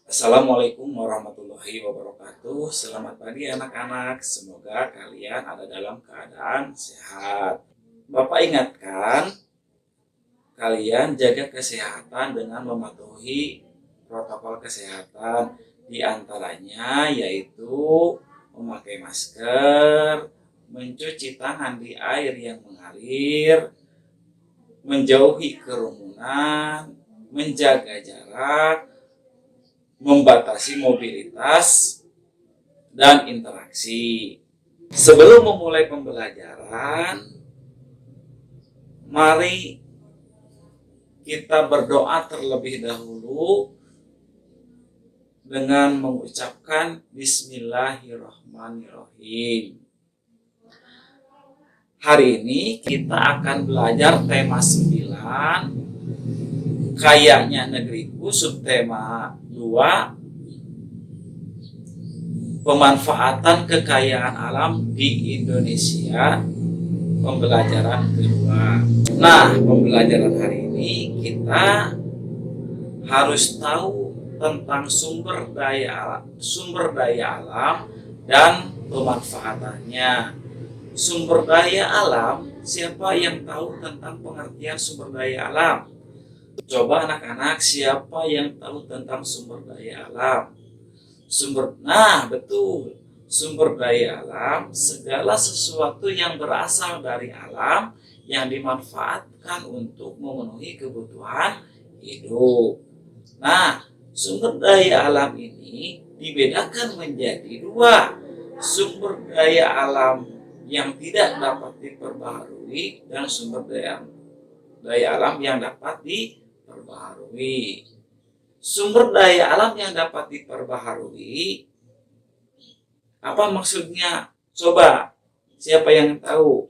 Assalamualaikum warahmatullahi wabarakatuh. Selamat pagi anak-anak. Semoga kalian ada dalam keadaan sehat. Bapak ingatkan, kalian jaga kesehatan dengan mematuhi protokol kesehatan. Di antaranya yaitu memakai masker, mencuci tangan di air yang mengalir, menjauhi kerumunan, menjaga jarak, membatasi mobilitas dan interaksi. Sebelum memulai pembelajaran, mari kita berdoa terlebih dahulu dengan mengucapkan Bismillahirrahmanirrahim. Hari ini kita akan belajar tema 9, Kayaknya Negeriku, subtema 2, pemanfaatan kekayaan alam di Indonesia, pembelajaran kedua. Nah, pembelajaran hari ini kita harus tahu tentang sumber daya alam dan pemanfaatannya. Sumber daya alam, siapa yang tahu tentang pengertian sumber daya alam? Coba anak-anak, siapa yang tahu tentang sumber daya alam? Betul. Sumber daya alam, segala sesuatu yang berasal dari alam yang dimanfaatkan untuk memenuhi kebutuhan hidup. Nah, sumber daya alam ini dibedakan menjadi dua. Sumber daya alam yang tidak dapat diperbaharui dan sumber daya alam yang dapat diperbaharui. Sumber daya alam yang dapat diperbaharui, apa maksudnya? Coba, siapa yang tahu?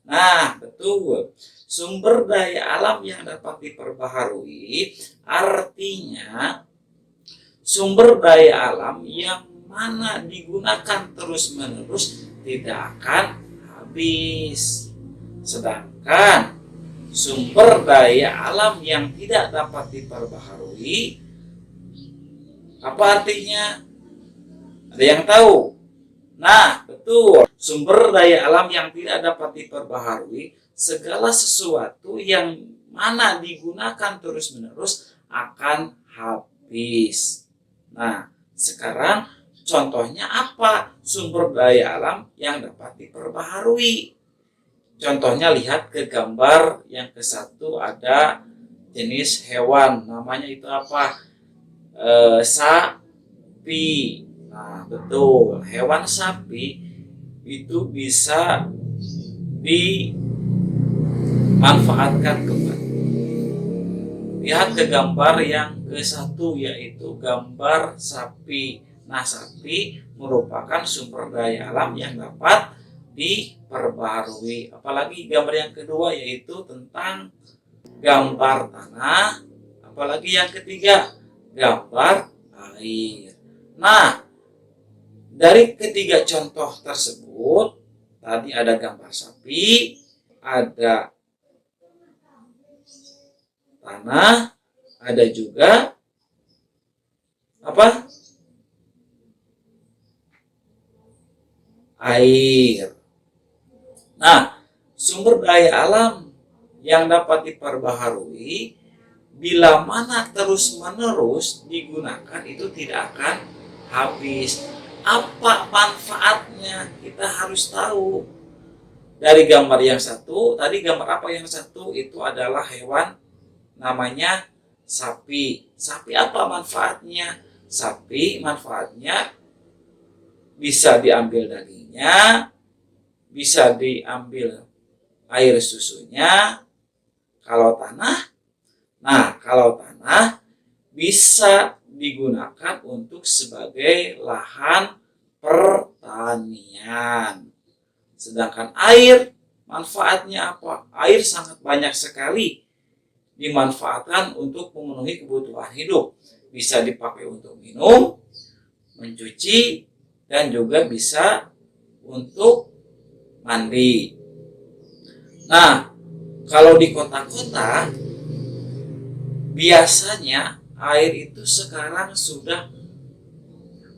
Nah, betul. Sumber daya alam yang dapat diperbaharui artinya sumber daya alam yang mana digunakan terus-menerus tidak akan habis. Sedangkan sumber daya alam yang tidak dapat diperbaharui, apa artinya? Ada yang tahu? Nah, betul. Sumber daya alam yang tidak dapat diperbaharui, segala sesuatu yang mana digunakan terus-menerus akan habis. Nah, sekarang contohnya apa sumber daya alam yang dapat diperbaharui? Contohnya lihat ke gambar yang ke-1, ada jenis hewan, namanya itu apa? Sapi. Nah, betul. Hewan sapi itu bisa dimanfaatkan kembali. Lihat ke gambar yang ke-1, yaitu gambar sapi. Nah, sapi merupakan sumber daya alam yang dapat diperbaharui. Apalagi gambar yang kedua, yaitu tentang gambar tanah. Apalagi yang ketiga, gambar air. Nah, dari ketiga contoh tersebut, tadi ada gambar sapi, ada tanah, ada juga apa? Air. Nah, sumber daya alam yang dapat diperbaharui bila mana terus-menerus digunakan itu tidak akan habis. Apa manfaatnya? Kita harus tahu. Dari gambar yang satu, tadi gambar apa yang satu? Itu adalah hewan, namanya sapi. Sapi apa manfaatnya? Sapi manfaatnya bisa diambil dagingnya, bisa diambil air susunya. Kalau tanah, bisa digunakan untuk sebagai lahan pertanian. Sedangkan air, manfaatnya apa? Air sangat banyak sekali dimanfaatkan untuk memenuhi kebutuhan hidup. Bisa dipakai untuk minum, mencuci, dan juga bisa untuk mandi. Nah, kalau di kota-kota biasanya air itu sekarang sudah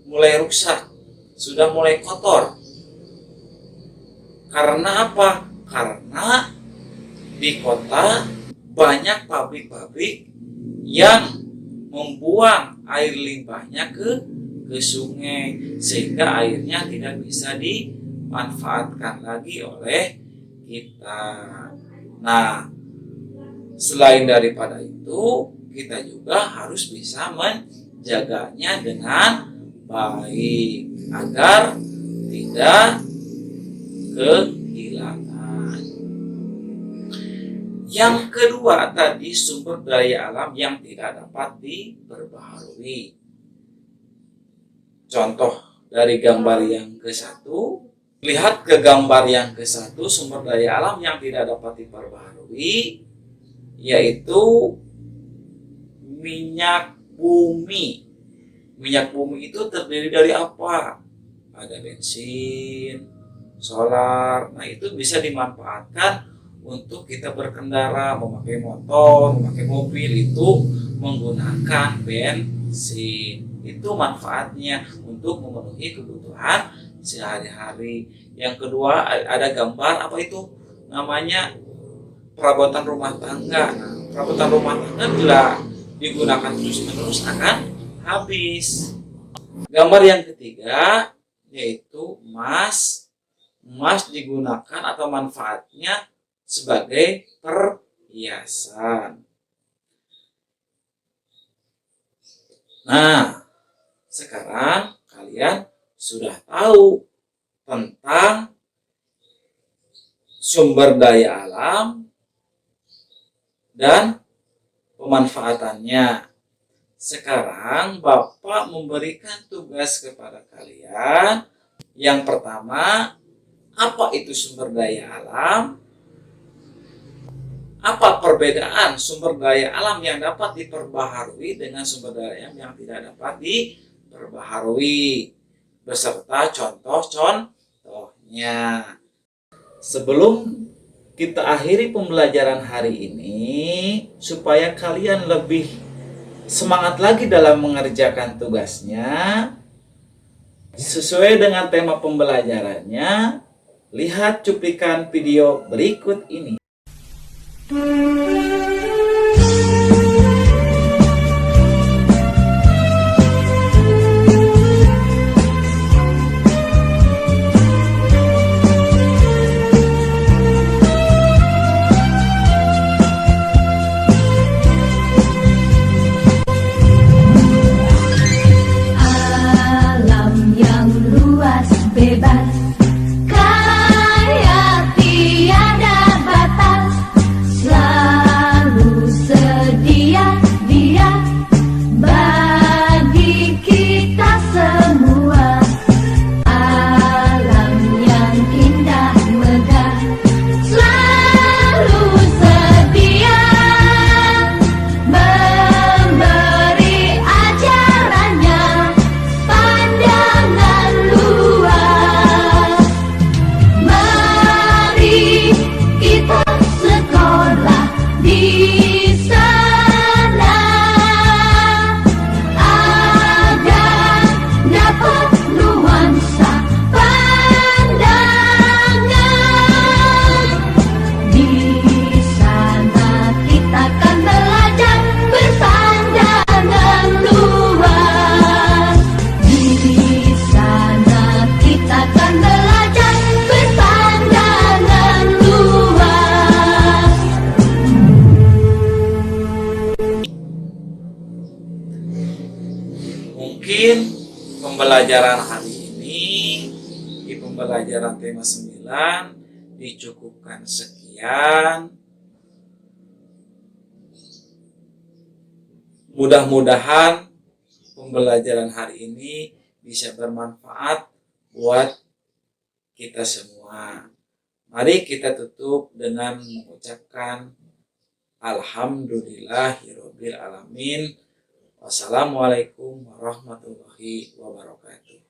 mulai rusak, sudah mulai kotor. Karena apa? Karena di kota banyak pabrik-pabrik yang membuang air limbahnya ke sungai, sehingga airnya tidak bisa dimanfaatkan lagi oleh kita. Nah, selain daripada itu, kita juga harus bisa menjaganya dengan baik agar tidak kehilangan. Yang kedua tadi, sumber daya alam yang tidak dapat diperbaharui. Contoh dari gambar yang ke-1, lihat ke gambar yang ke-1, sumber daya alam yang tidak dapat diperbaharui yaitu minyak bumi. Minyak bumi itu terdiri dari apa? Ada bensin, solar. Nah, itu bisa dimanfaatkan untuk kita berkendara, memakai motor, memakai mobil itu menggunakan bensin. Itu manfaatnya untuk memenuhi kebutuhan sehari-hari. Yang kedua, ada gambar apa itu? Namanya perabotan rumah tangga. Nah, perabotan rumah tangga bila digunakan terus-menerus akan habis. Gambar yang ketiga yaitu emas. Emas digunakan atau manfaatnya sebagai perhiasan. Nah, sekarang kalian sudah tahu tentang sumber daya alam dan pemanfaatannya. Sekarang Bapak memberikan tugas kepada kalian. Yang pertama, apa itu sumber daya alam? Apa perbedaan sumber daya alam yang dapat diperbaharui dengan sumber daya alam yang tidak dapat diperbaharui? Beserta contoh-contohnya. Sebelum kita akhiri pembelajaran hari ini, supaya kalian lebih semangat lagi dalam mengerjakan tugasnya, sesuai dengan tema pembelajarannya, lihat cuplikan video berikut ini. Mungkin pembelajaran hari ini di pembelajaran tema 9 dicukupkan sekian. Mudah-mudahan pembelajaran hari ini bisa bermanfaat buat kita semua. Mari kita tutup dengan mengucapkan Alhamdulillahirobbil alamin. Wassalamualaikum warahmatullahi wabarakatuh.